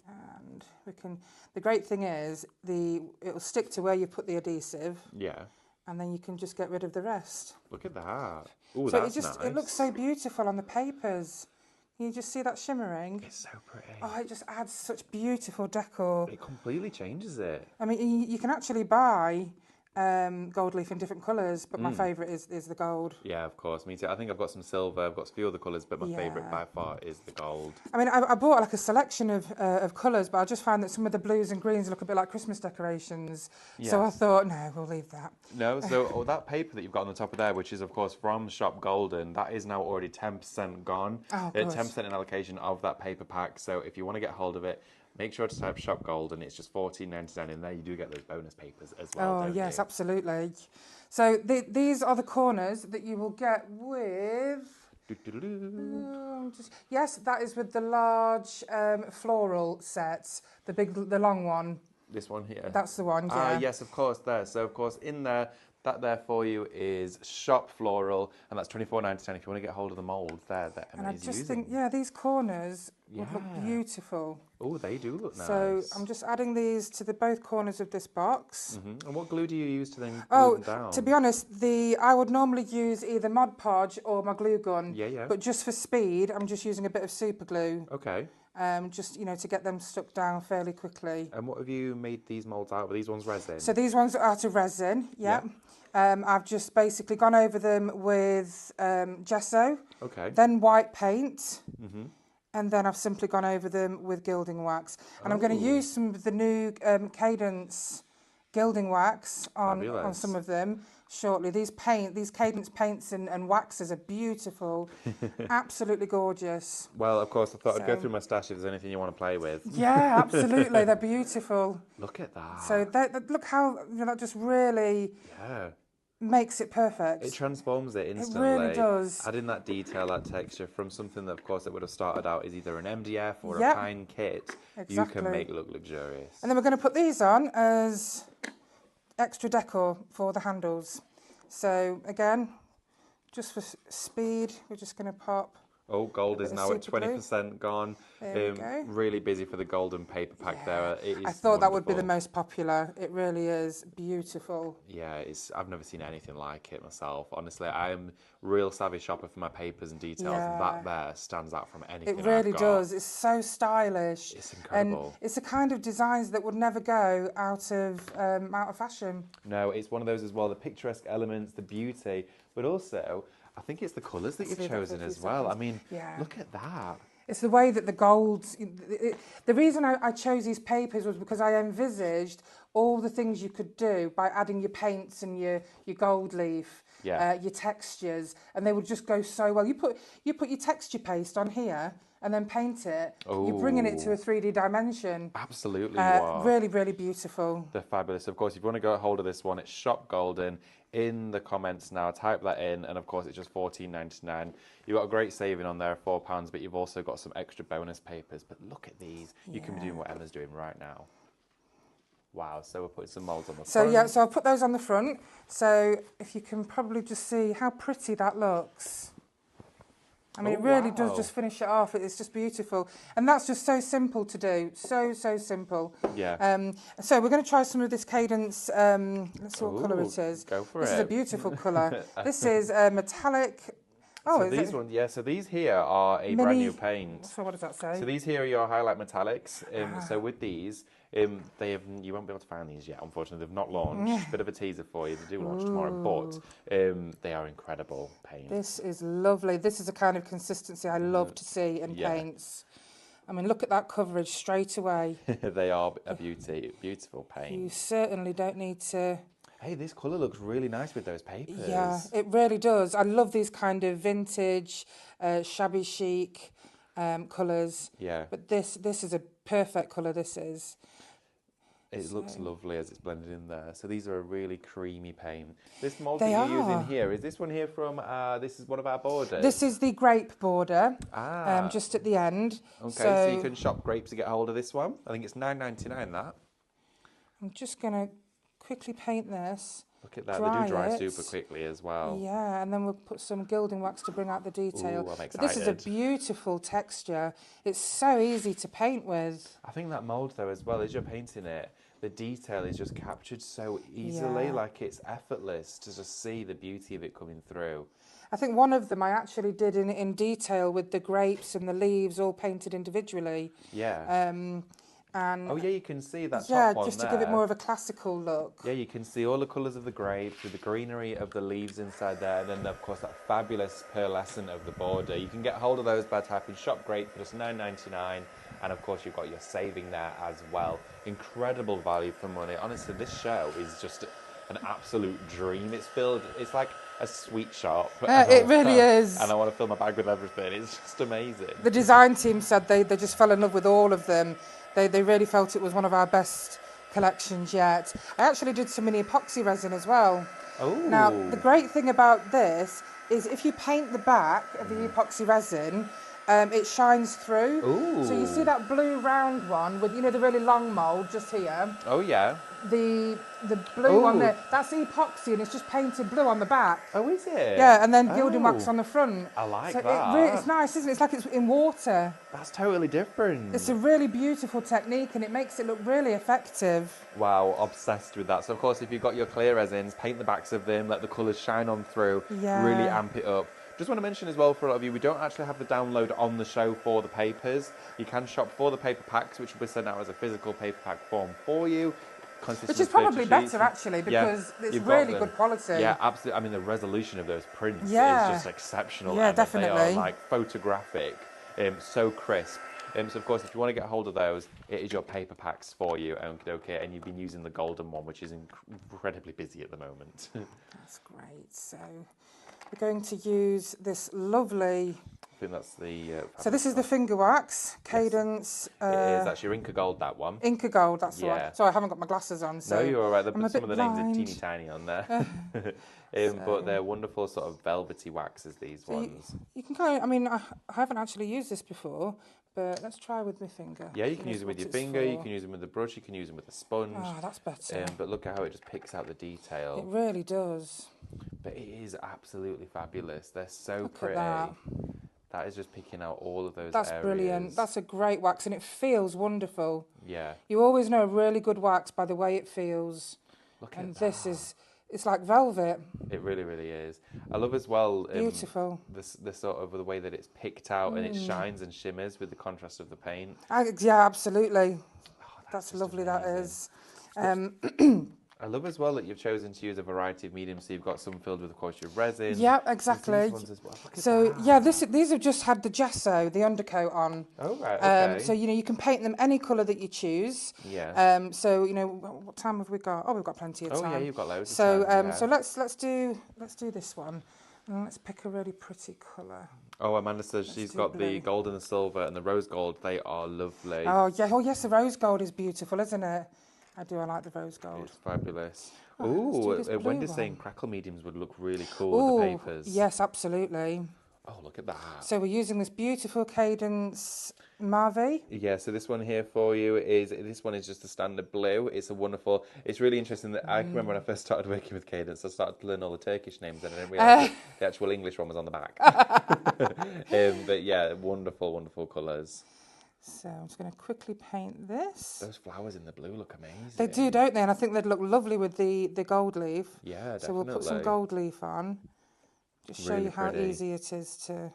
And we can... The great thing is, it will stick to where you put the adhesive. Yeah. And then you can just get rid of the rest. Look at that. Oh, so that's nice. It looks so beautiful on the papers. Can you just see that shimmering? It's so pretty. Oh, it just adds such beautiful decor. It completely changes it. I mean, you can actually buy gold leaf in different colours, but my favourite is the gold. Yeah, of course, me too. I think I've got some silver, I've got a few other colours, but my favourite by far is the gold. I mean, I bought like a selection of colours, but I just found that some of the blues and greens look a bit like Christmas decorations. Yes. So I thought, no, we'll leave that. No, so that paper that you've got on the top of there, which is of course from Shop Golden, that is now already 10% gone. 10% in allocation of that paper pack. So if you want to get hold of it, make sure to type Shop Golden. It's just $14.99 in there. You do get those bonus papers as well. Oh, yes, absolutely. So these are the corners that you will get with... yes, that is with the large floral sets, the long one. This one here? That's the one, yeah. Yes, of course, there. So, of course, in there, that there for you is Shop Floral, and that's $24.99 if you want to get hold of the moulds there that Emily's using. And I just think, yeah, these corners would look beautiful. Oh, they do look nice. So I'm just adding these to both corners of this box. And what glue do you use to then glue them down? To be honest, I would normally use either Mod Podge or my glue gun. Yeah. But just for speed, I'm just using a bit of super glue. Okay. Just, to get them stuck down fairly quickly. And what have you made these moulds out of? Are these ones resin? So these ones are out of resin, yeah. I've just basically gone over them with gesso. Okay. Then white paint. And then I've simply gone over them with gilding wax. And I'm going to use some of the new Cadence gilding wax on some of them shortly. These Cadence paints and waxes are beautiful. Absolutely gorgeous. Well, of course, I thought I'd go through my stash if there's anything you want to play with. Yeah, absolutely. They're beautiful. Look at that. So look how that just really... Yeah. Makes it perfect. It transforms it instantly. It really does. Adding that detail, that texture from something that, of course, it would have started out as either an MDF or a pine kit. Exactly. You can make it look luxurious. And then we're going to put these on as extra decor for the handles. So again, just for speed, we're just going to pop. Oh, gold is now at 20% gone. There we go. Really busy for the golden paper pack there. It is I thought that would be the most popular. It really is beautiful. Yeah, I've never seen anything like it myself. Honestly, I am a real savvy shopper for my papers and details. And that there stands out from anything It really does. It's so stylish. It's incredible. And it's the kind of designs that would never go out of fashion. No, it's one of those as well. The picturesque elements, the beauty, but also... I think it's the colours that you've chosen as well. I mean, look at that. It's the way that the golds... The reason I chose these papers was because I envisaged all the things you could do by adding your paints and your gold leaf, your textures, and they would just go so well. You put your texture paste on here and then paint it. Ooh. You're bringing it to a 3D dimension. Absolutely, you are. Really, really beautiful. They're fabulous. Of course, if you want to get hold of this one, it's Shop Golden. In the comments now, type that in, and of course it's just $14.99. You've got a great saving on there, £4, but you've also got some extra bonus papers. But look at these. You can be doing what Emma's doing right now. Wow, so we're putting some moulds on the front. So I'll put those on the front. So if you can probably just see how pretty that looks. I mean, it really does just finish it off. It's just beautiful. And that's just so simple to do. So simple. Yeah. So we're going to try some of this Cadence. Let's see what colour it is. Go for this it. This is a beautiful colour. This is metallic. Oh, so these ones, so these here are a brand new paint. So what does that say? So these here are your highlight metallics. So with these, you won't be able to find these yet, unfortunately. They've not launched. Bit of a teaser for you. They do launch tomorrow, but they are incredible paints. This is lovely. This is the kind of consistency I love to see in paints. I mean, look at that coverage straight away. They are a beautiful paint. You certainly don't need to... Hey, this colour looks really nice with those papers. Yeah, it really does. I love these kind of vintage, shabby chic colours. Yeah. But this is a perfect colour, this is. It looks lovely as it's blended in there. So these are a really creamy paint. This mould that you're using here, is this one here from, this is one of our borders? This is the grape border, just at the end. Okay, so you can shop grapes to get hold of this one. I think it's $9.99 that. I'm just going to quickly paint this. Look at that, they do dry super quickly as well. Yeah, and then we'll put some gilding wax to bring out the detail. Ooh, I'm excited. But this is a beautiful texture. It's so easy to paint with. I think that mould though as well, as you're painting it, the detail is just captured so easily, like it's effortless to just see the beauty of it coming through. I think one of them I actually did in detail with the grapes and the leaves all painted individually. Yeah. And oh yeah, you can see that yeah, top one just there. to give it more of a classical look. Yeah, you can see all the colours of the grapes with the greenery of the leaves inside there, and then of course that fabulous pearlescent of the border. You can get hold of those by typing shop grape for just $9.99, and of course you've got your saving there as well. Incredible value for money. Honestly, this show is just an absolute dream. It's like a sweet shop. It really is. And I want to fill my bag with everything. It's just amazing. The design team said they just fell in love with all of them. They really felt it was one of our best collections yet. I actually did some mini epoxy resin as well. Oh. Now, the great thing about this is if you paint the back of the epoxy resin, it shines through. Ooh. So you see that blue round one with, the really long mould just here. Oh, yeah. The blue one there, that's the epoxy, and it's just painted blue on the back. Oh, is it? Yeah, and then gilding wax on the front. I like so that. It's nice, isn't it? It's like it's in water. That's totally different. It's a really beautiful technique, and it makes it look really effective. Wow, obsessed with that. So, of course, if you've got your clear resins, paint the backs of them, let the colours shine on through, really amp it up. Just want to mention as well for a lot of you, we don't actually have the download on the show for the papers. You can shop for the paper packs, which will be sent out as a physical paper pack form for you. Which is probably better, actually, because it's really good quality. Yeah, absolutely. I mean, the resolution of those prints is just exceptional. Yeah, definitely. They are, like, photographic, so crisp. So, of course, if you want to get hold of those, it is your paper packs for you, okay, and you've been using the golden one, which is incredibly busy at the moment. That's great. So we're going to use this lovely... I think that's the... so this is the finger wax, Cadence... Yes. It is actually Inca Gold, that one. Inca Gold, that's the one. Sorry, I haven't got my glasses on, so... No, you're all right. I'm some of the blind. names are teeny tiny on there. But they're wonderful sort of velvety waxes, these ones. You can kind of... I mean, I haven't actually used this before, but let's try with my finger. Yeah, you can use them with your finger, you can use them with a brush, you can use them with a sponge. Oh, that's better. But look at how it just picks out the detail. It really does. But it is absolutely fabulous. They're so pretty. That. That is just picking out all of those That's areas. brilliant. That's a great wax, and it feels wonderful. Yeah. You always know a really good wax by the way it feels. Look and at that. This is, it's like velvet. It really, really is. I love as well beautiful. The sort of the way that it's picked out and it shines and shimmers with the contrast of the paint. Yeah, absolutely. Oh, that's lovely. Amazing. That is. I love as well that you've chosen to use a variety of mediums. So you've got some filled with, of course, your resin. Yeah, exactly. These ones as well. So yeah, these have just had the gesso, the undercoat on. Oh right. Okay. So you can paint them any colour that you choose. Yeah. So what time have we got? Oh, we've got plenty of time. Oh yeah, you've got loads. So of time, so let's do this one, and let's pick a really pretty colour. Oh, Amanda says she's got the gold and the silver and the rose gold. They are lovely. Oh yeah. Oh yes, the rose gold is beautiful, isn't it? I like the rose gold. It's fabulous. Oh, Wendy's saying crackle mediums would look really cool with the papers. Yes, absolutely. Oh, look at that. So we're using this beautiful Cadence Mauve. Yeah, so this one here for you is just a standard blue. It's really interesting that I can remember when I first started working with Cadence, I started to learn all the Turkish names and I didn't realise that the actual English one was on the back. But yeah, wonderful, wonderful colours. So I'm just going to quickly paint this. Those flowers in the blue look amazing. They do, don't they? And I think they'd look lovely with the gold leaf. Yeah, definitely. So we'll put some gold leaf on. Just show you how easy it is to...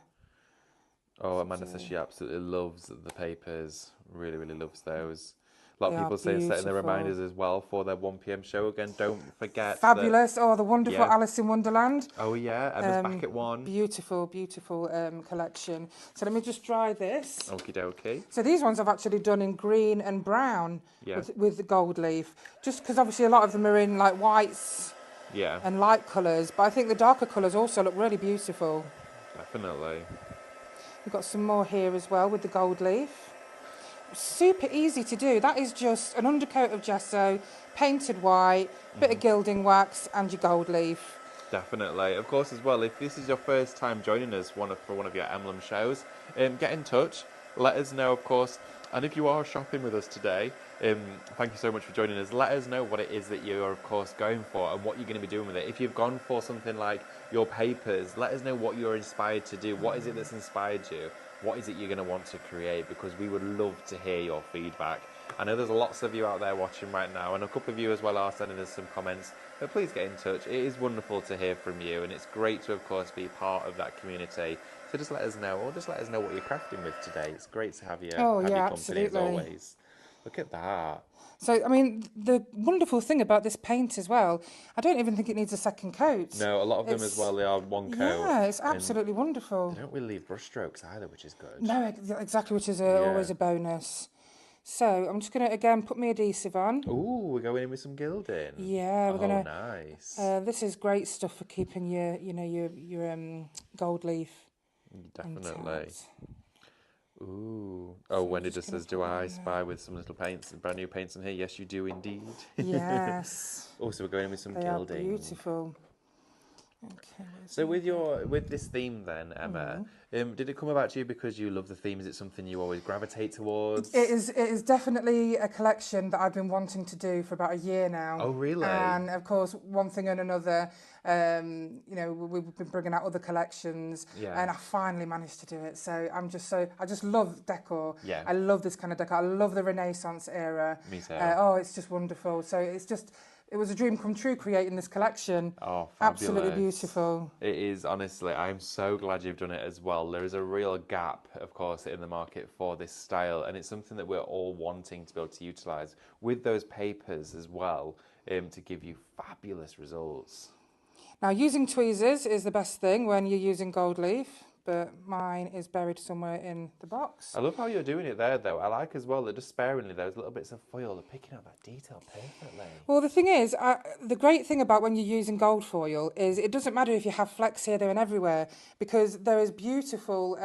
Oh, Amanda says she absolutely loves the papers. Really, really loves those. A lot of people say setting their reminders as well for their 1 p.m. show again. Don't forget. Fabulous. The wonderful Alice in Wonderland. Oh, yeah. Emma's back at 1. Beautiful, beautiful collection. So let me just dry this. Okie dokie. So these ones I've actually done in green and brown with the gold leaf. Just because obviously a lot of them are in like whites and light colours. But I think the darker colours also look really beautiful. Definitely. We've got some more here as well with the gold leaf. Super easy to do. That is just an undercoat of gesso, painted white, bit of gilding wax and your gold leaf. Definitely. Of course as well, if this is your first time joining us for one of your Emblem shows, get in touch, let us know of course, and if you are shopping with us today, thank you so much for joining us. Let us know what it is that you are of course going for and what you're going to be doing with it. If you've gone for something like your papers, let us know what you're inspired to do. What is it that's inspired you? What is it you're going to want to create? Because we would love to hear your feedback. I know there's lots of you out there watching right now, and a couple of you as well are sending us some comments. But please get in touch. It is wonderful to hear from you, and it's great to, of course, be part of that community. So just let us know, or just let us know what you're crafting with today. It's great to have you, company absolutely. as always. Look at that. So, I mean, the wonderful thing about this paint as well, I don't even think it needs a second coat. No, a lot of them as well, they are one coat. Yeah, it's absolutely wonderful. They don't really leave brush strokes either, which is good. No, exactly, which is always a bonus. So, I'm just going to, again, put my adhesive on. Ooh, we're going in with some gilding. Yeah, we're going to... nice. This is great stuff for keeping your gold leaf Definitely. intact. Ooh. Oh, Wendy just says, do I spy with some little paints, brand new paints in here? Yes, you do indeed. Yes. Also, we're going in with some They gilding. are beautiful. Okay. So with this theme then, Emma, did it come about to you because you love the theme? Is it something you always gravitate towards? It is definitely a collection that I've been wanting to do for about a year now. Oh, really? And of course, one thing and another, we've been bringing out other collections, and I finally managed to do it. So I just love decor. Yeah. I love this kind of decor. I love the Renaissance era. Me too. It's just wonderful. So it was a dream come true creating this collection. Oh, fabulous. Absolutely beautiful. It is, honestly. I'm so glad you've done it as well. There is a real gap, of course, in the market for this style, and it's something that we're all wanting to be able to utilise with those papers as well to give you fabulous results. Now, using tweezers is the best thing when you're using gold leaf, but mine is buried somewhere in the box. I love how you're doing it there, though. I like as well that just sparingly those little bits of foil are picking up that detail perfectly. Well, the thing is, the great thing about when you're using gold foil is it doesn't matter if you have flecks here, there and everywhere, because there is beautiful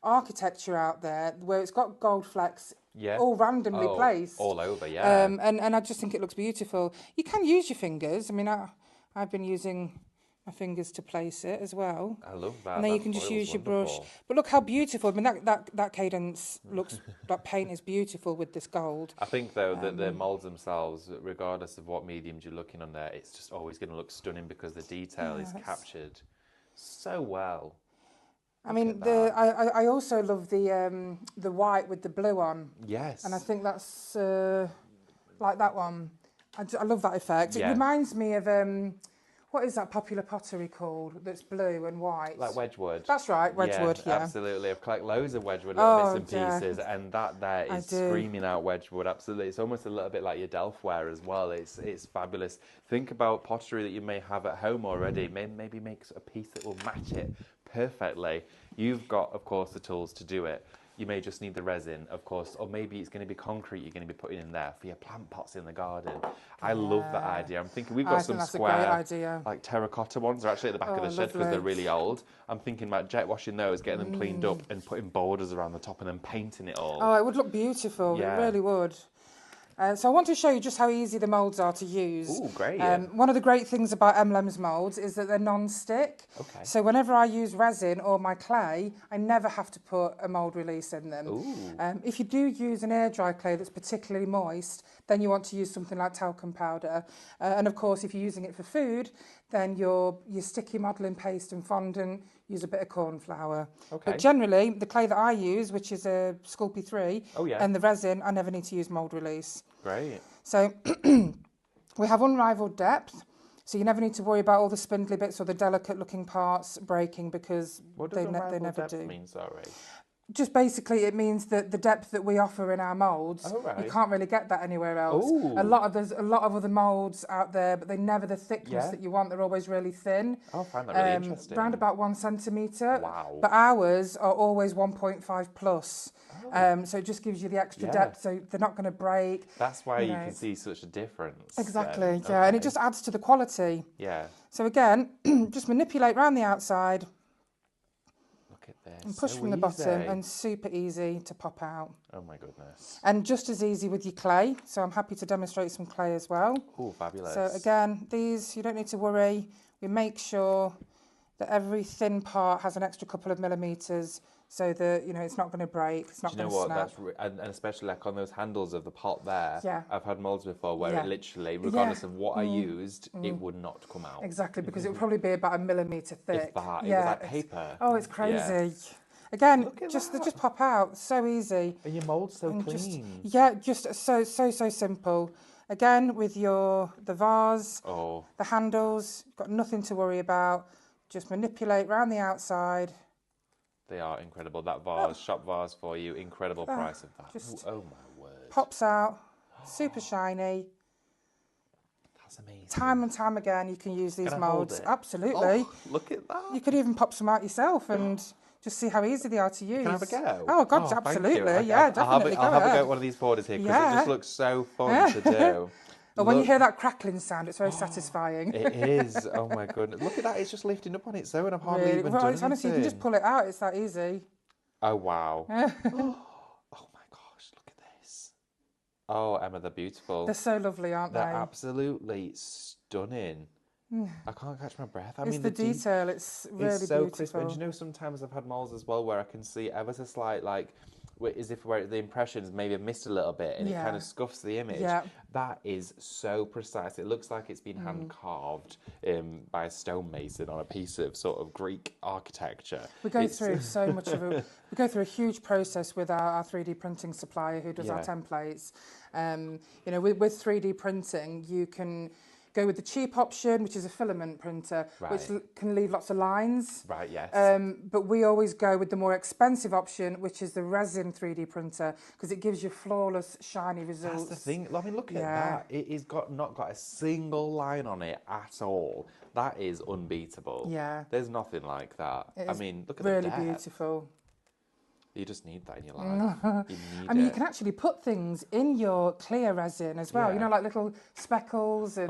architecture out there where it's got gold flecks all randomly placed. All over, yeah. And I just think it looks beautiful. You can use your fingers. I mean, I've been using my fingers to place it as well. I love that. And then you can just use your brush. But look how beautiful. I mean, that cadence looks, that paint is beautiful with this gold. I think, though, that the moulds themselves, regardless of what mediums you're looking on there, it's just always going to look stunning because the detail is captured so well. I mean, I also love the white with the blue on. Yes. And I think that's like that one. I love that effect. Yeah. It reminds me of... what is that popular pottery called that's blue and white? Like Wedgwood. That's right, Wedgwood, yeah. Absolutely. I've collected loads of Wedgwood little bits and pieces, and that there is do. screaming out Wedgwood, absolutely. It's almost a little bit like your Delftware as well. It's fabulous. Think about pottery that you may have at home already. Maybe make a piece that will match it perfectly. You've got, of course, the tools to do it. You may just need the resin, of course, or maybe it's going to be concrete you're going to be putting in there for your plant pots in the garden. I love that idea. I'm thinking we've got some square, like terracotta ones. They're actually at the back of the shed because they're really old. I'm thinking about jet washing those, getting them cleaned up and putting borders around the top and then painting it all. Oh, it would look beautiful. Yeah. It really would. So I want to show you just how easy the moulds are to use. Ooh, great. One of the great things about Emlems moulds is that they're non-stick. Okay. So whenever I use resin or my clay, I never have to put a mould release in them. Ooh. If you do use an air dry clay that's particularly moist, then you want to use something like talcum powder. And of course, if you're using it for food, then your sticky modelling paste and fondant, use a bit of corn flour. Okay. But generally, the clay that I use, which is a Sculpey 3, and the resin, I never need to use mould release. Great. So we have unrivaled depth. So you never need to worry about all the spindly bits or the delicate looking parts breaking because they never do. Mean, sorry? Just basically, it means that the depth that we offer in our moulds, you can't really get that anywhere else. There's a lot of other moulds out there, but they're never the thickness that you want. They're always really thin. Oh, I find that really interesting. Around about 1 centimetre. Wow. But ours are always 1.5 plus. So it just gives you the extra depth, so they're not going to break. That's why you can see such a difference. Exactly, and it just adds to the quality. Yeah. So again, just manipulate around the outside. Look at this. And push from the bottom, and super easy to pop out. Oh my goodness. And just as easy with your clay. So I'm happy to demonstrate some clay as well. Oh, fabulous. So again, these, you don't need to worry. We make sure that every thin part has an extra couple of millimetres so that, it's not going to break, it's not going to snap. And especially like on those handles of the pot there, I've had moulds before where it literally, regardless of what I used, it would not come out. Exactly, because it would probably be about 1 millimetre thick. If that, it was like paper. Oh, it's crazy. Again, they just pop out, so easy. And your mould's so clean. Just so simple. Again, with the vase, the handles, got nothing to worry about. Just manipulate around the outside. They are incredible. That vase, shop vase for you, incredible price of that. Oh my word. pops out, super shiny. That's amazing. Time and time again, you can use these Can I hold moulds. it? Absolutely. Oh, look at that. You could even pop some out yourself and just see how easy they are to use. Can I have a go? Oh, God, Thank absolutely. you. Yeah, definitely. I'll have a go ahead. at one of these borders here because it just looks so fun to do. Or when you hear that crackling sound, it's very satisfying. It is. Oh my goodness. Look at that. It's just lifting up on its own. I've hardly even done anything. Honestly, you can just pull it out. It's that easy. Oh, wow. Oh my gosh. Look at this. Oh, Emma, they're beautiful. They're so lovely, aren't they? They're absolutely stunning. I can't catch my breath. I mean, the detail. It's really it's so beautiful. crisp. And you know, sometimes I've had molds as well where I can see ever so slight, like, as if where the impressions maybe have missed a little bit and it kind of scuffs the image. Yeah. That is so precise. It looks like it's been hand carved by a stonemason on a piece of sort of Greek architecture. We go through so much of we go through a huge process with our 3D printing supplier who does our templates. You know, with 3D printing, you can go with the cheap option, which is a filament printer, which can leave lots of lines. Right, yes. But we always go with the more expensive option, which is the resin 3D printer, because it gives you flawless, shiny results. That's the thing. I mean, look at that. It is not got a single line on it at all. That is unbeatable. Yeah. There's nothing like that. I mean, look at really the depth. beautiful. You just need that in your life. You need And it. you can actually put things in your clear resin as well. Yeah. You know, like little speckles and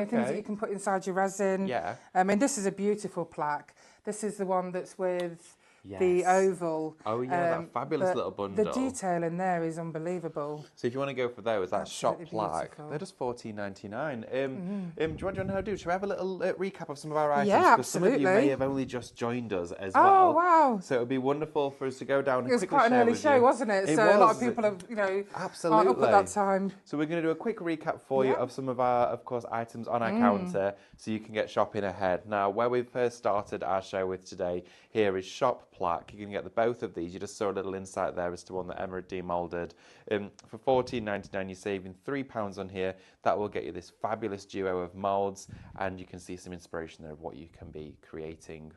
things that you can put inside your resin. Yeah. I mean, this is a beautiful plaque. This is the one that's with the oval. Oh yeah, that fabulous little bundle. The detail in there is unbelievable. So if you want to go for those, that shop Absolutely plaque, beautiful. they're just $14.99. Do you want to know how to do? Shall we have a little recap of some of our items? Yeah, Because some of you may absolutely. have only just joined us as Oh, well. wow. So it would be wonderful for us to go down and It was quickly quite an share early with show, you. wasn't it? It So was. a lot of people have, you know, Absolutely. aren't up at that time. So we're going to do a quick recap for you of some of our, of course, items on our counter so you can get shopping ahead. Now, where we first started our show with today, here is shop plaque. You can get the both of these. You just saw a little insight there as to one that Emma had demoulded. For $14.99, you're saving £3 on here. That will get you this fabulous duo of moulds, and you can see some inspiration there of what you can be creating.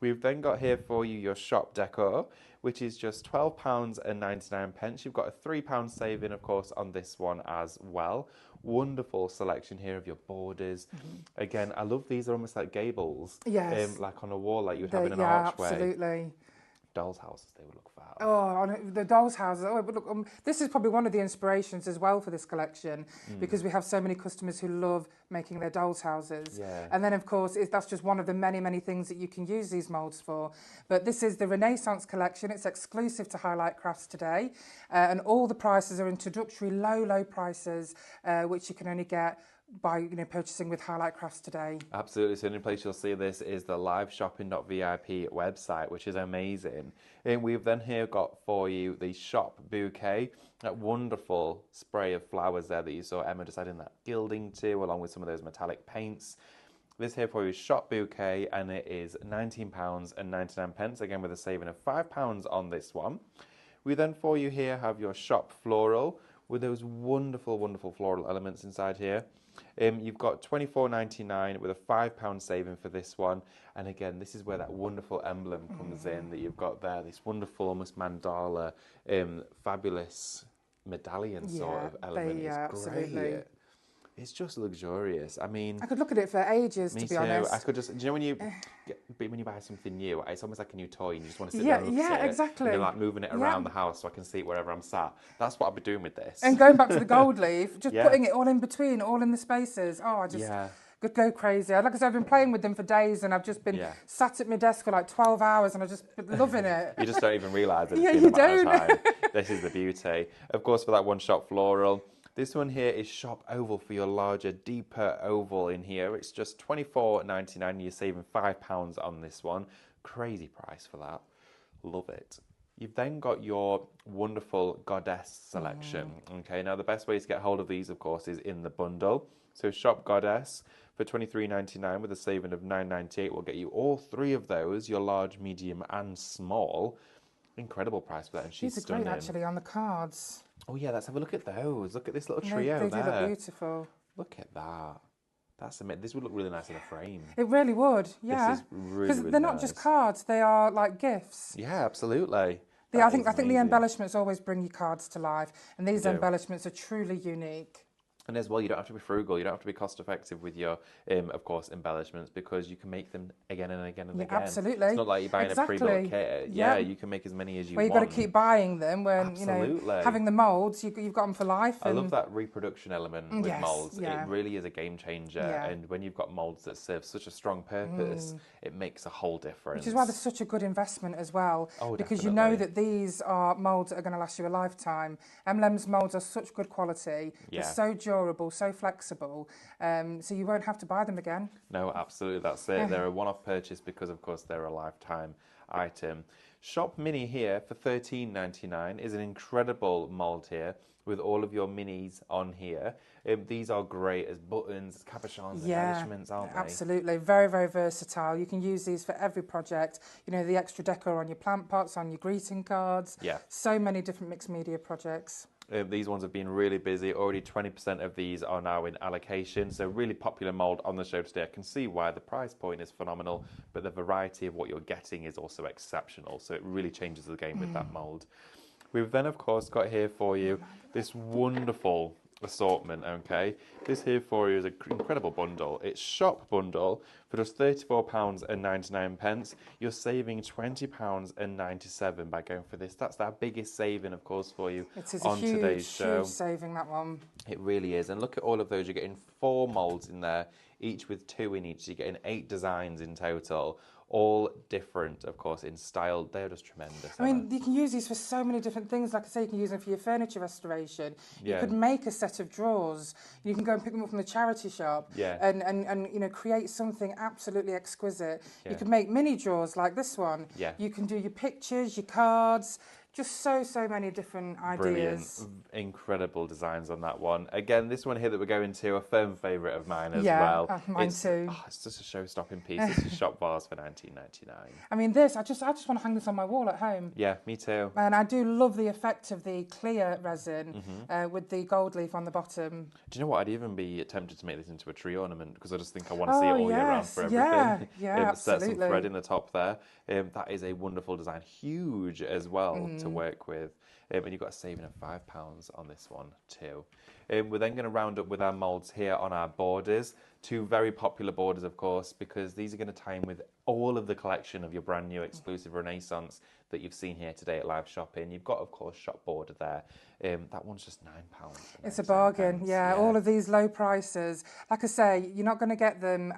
We've then got here for you your shop decor, which is just £12.99. You've got a £3 saving, of course, on this one as well. Wonderful selection here of your borders. Again, I love these. They're almost like gables. Yes. Like on a wall, like you would have in an Yeah, archway. absolutely. Dolls' houses, they would look fab. Oh, the dolls' houses. Oh, but look, this is probably one of the inspirations as well for this collection because we have so many customers who love making their dolls' houses. Yeah. And then, of course, that's just one of the many, many things that you can use these moulds for. But this is the Renaissance collection. It's exclusive to Highlight Crafts today. And all the prices are introductory, low prices, which you can only get by purchasing with Highlight Crafts today. Absolutely. So the only place you'll see this is the liveshopping.vip website, which is amazing. And we've then here got for you the shop bouquet, that wonderful spray of flowers there that you saw Emma just adding that gilding to, along with some of those metallic paints. This here for you is shop bouquet, and it is £19.99, again with a saving of £5 on this one. We then for you here have your shop floral with those wonderful, wonderful floral elements inside here. You've got £24.99 with a £5 saving for this one. And again, this is where that wonderful emblem comes in that you've got there, this wonderful, almost mandala, fabulous medallion sort of element. It's great. Absolutely. It's just luxurious. I mean, I could look at it for ages, to be honest. I could just, do you know when you buy something new, it's almost like a new toy and you just want to sit there and look at it. Exactly. And you're like moving it around the house so I can see it wherever I'm sat. That's what I'll be doing with this. And going back to the gold leaf, just putting it all in between, all in the spaces. Oh, I just could go crazy. Like I said, I've been playing with them for days and I've just been sat at my desk for like 12 hours and I've just been loving it. You just don't even realise that it's you been a matter of don't. time. This is the beauty. Of course, for that one shop floral, this one here is shop oval for your larger, deeper oval in here. It's just £24.99. You're saving £5 on this one. Crazy price for that. Love it. You've then got your wonderful goddess selection. Okay, now the best way to get hold of these, of course, is in the bundle. So shop goddess for £23.99 with a saving of £9.98 will get you all three of those, your large, medium and small. Incredible price for that, and she's These are stunning. great, actually, on the cards. Oh yeah, let's have a look at those. Look at this little trio They there. do look beautiful. Look at that. That's amazing. This would look really nice in a frame. It really would, yeah. This is really, Because really they're not just cards, they are like gifts. Yeah, absolutely. I think the embellishments always bring your cards to life, and these They do. embellishments are truly unique. And as well, you don't have to be frugal. You don't have to be cost effective with your, of course, embellishments, because you can make them again and again and again. Absolutely. It's not like you're buying a pre-built kit. Yeah, you can make as many as you want. Well, you've got to keep buying them when, Absolutely. having the moulds, you've got them for life. I love that reproduction element with moulds. Yeah. It really is a game changer. Yeah. And when you've got moulds that serve such a strong purpose, it makes a whole difference. Which is why they're such a good investment as well. Oh, because definitely. you know that these are moulds that are going to last you a lifetime. Emlems moulds are such good quality. Yeah. They're so durable, so flexible. So you won't have to buy them again. No, absolutely, that's it. They're a one-off purchase because, of course, they're a lifetime item. Shop Mini here for $13.99 is an incredible mould here with all of your minis on here. These are great as buttons, cabochons, embellishments, aren't they? Absolutely. Very, very versatile. You can use these for every project. The extra decor on your plant pots, on your greeting cards. Yeah. So many different mixed media projects. These ones have been really busy. Already 20% of these are now in allocation. So really popular mould on the show today. I can see why the price point is phenomenal, but the variety of what you're getting is also exceptional. So it really changes the game with that mould. We've then, of course, got here for you this wonderful assortment, okay? This here for you is an incredible bundle. It's shop bundle for just £34.99. You're saving £20.97 by going for this. That's our biggest saving, of course, for you on today's show. Huge saving, that one. It really is. And look at all of those. You're getting 4 moulds in there, each with 2 in each. So you're getting 8 designs in total. All different, of course, in style. They're just tremendous. I mean, you can use these for so many different things. Like I say, you can use them for your furniture restoration. Yeah. You could make a set of drawers. You can go and pick them up from the charity shop. Yeah. And create something absolutely exquisite. Yeah. You can make mini drawers like this one. Yeah. You can do your pictures, your cards. Just so many different ideas. Brilliant. Incredible designs on that one. Again, this one here that we're going to, a firm favourite of mine as well. Yeah, mine too. It's just a show-stopping piece. This is Shop Vase for $19.99. I mean, this, I just want to hang this on my wall at home. Yeah, me too. And I do love the effect of the clear resin with the gold leaf on the bottom. Do you know what? I'd even be tempted to make this into a tree ornament because I just think I want to see it all year round for everything. Yeah, Set some absolutely. thread in the top there. That is a wonderful design. Huge as well to work with. And you've got a saving of £5 on this one too. We're then going to round up with our moulds here on our borders. 2 very popular borders, of course, because these are going to tie in with all of the collection of your brand new exclusive Renaissance that you've seen here today at Live Shopping. You've got, of course, shop border there. That one's just £9. It's a bargain, yeah. All of these low prices. Like I say, you're not going to get them...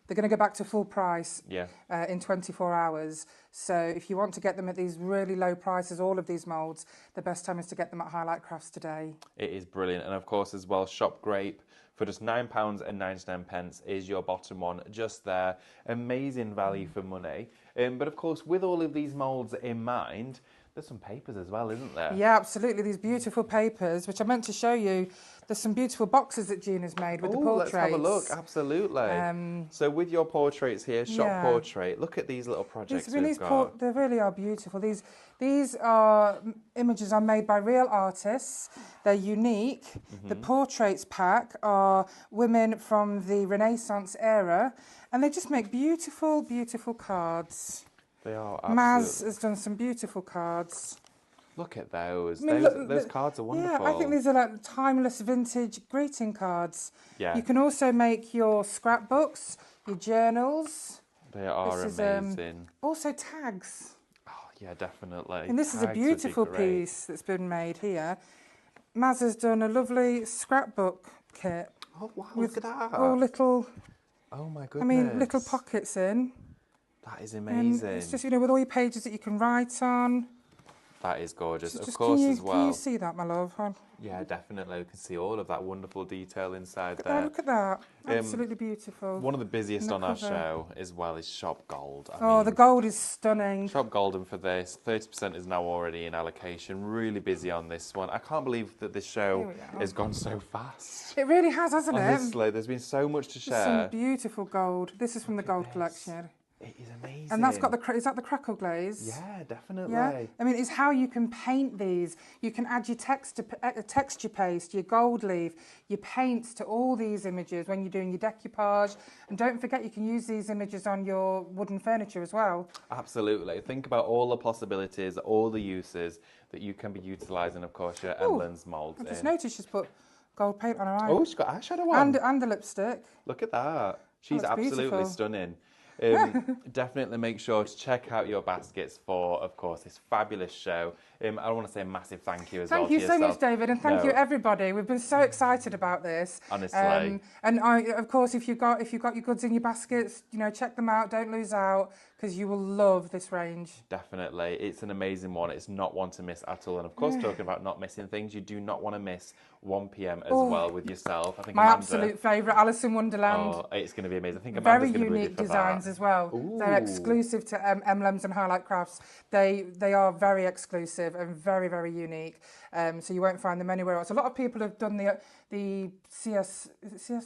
they're going to go back to full price in 24 hours. So if you want to get them at these really low prices, all of these moulds, the best time is to get them at Highlight Crafts today. It is brilliant. And of course, as well, Shop Grape for just £9.99 is your bottom one just there. Amazing value for money. But of course, with all of these moulds in mind, there's some papers as well, isn't there? Yeah, absolutely. These beautiful papers, which I meant to show you. There's some beautiful boxes that Gina's made with the portraits. Let's have a look. Absolutely. So with your portraits here, Shop Portrait, look at these little projects we've got. They really are beautiful. These are images are made by real artists. They're unique. The portraits pack are women from the Renaissance era, and they just make beautiful, beautiful cards. They are absolutely... Maz has done some beautiful cards. Look at those. I mean, those cards are wonderful. Yeah, I think these are like timeless vintage greeting cards. Yeah. You can also make your scrapbooks, your journals. They are amazing. Also tags. Oh, yeah, definitely. And this is a beautiful piece that's been made here. Maz has done a lovely scrapbook kit. Oh, wow, look at that. All little... Oh, my goodness. I mean, little pockets in. That is amazing. And it's just, with all your pages that you can write on. That is gorgeous. Just, of course, as well. Can you see that, my love? Yeah, definitely. We can see all of that wonderful detail inside there. Look at that. Absolutely beautiful. One of the busiest on our show as well is Shop Gold. I mean, the gold is stunning. Shop Golden for this. 30% is now already in allocation. Really busy on this one. I can't believe that this show has gone so fast. It really has, hasn't it? Honestly, there's been so much to share. Some beautiful gold. This is from the gold collection. It is amazing. And that's got is that the crackle glaze? Yeah, definitely. Yeah, I mean, it's how you can paint these. You can add your texture paste, your gold leaf, your paints to all these images when you're doing your decoupage. And don't forget, you can use these images on your wooden furniture as well. Absolutely. Think about all the possibilities, all the uses that you can be utilising, of course, your Emlems moulds in. I just noticed she's put gold paint on her eye. Oh, she's got eyeshadow on. And the lipstick. Look at that. She's absolutely beautiful. Stunning. Definitely make sure to check out your baskets for, of course, this fabulous show. I want to say a massive thank you as well. Thank you so much, David, and thank you everybody. We've been so excited about this. Honestly. And of course, if you've got your goods in your baskets, check them out. Don't lose out, because you will love this range. Definitely. It's an amazing one. It's not one to miss at all. And of course, talking about not missing things, you do not want to miss 1 p.m. as well with yourself. I think my absolute favourite, Alice in Wonderland. Oh, it's going to be amazing. I think Amanda's very unique designs as well. Ooh. They're exclusive to Emlems and Highlight Crafts. They are very exclusive and very, very unique. So you won't find them anywhere else. A lot of people have done the C.S.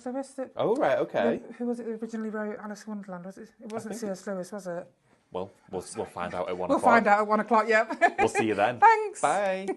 Lewis. Oh, right, okay. Who was it that originally wrote Alice in Wonderland? It wasn't C.S. Lewis, was it? Well, we'll find out at 1 o'clock. We'll find out at 1 o'clock, yep. We'll see you then. Thanks. Bye.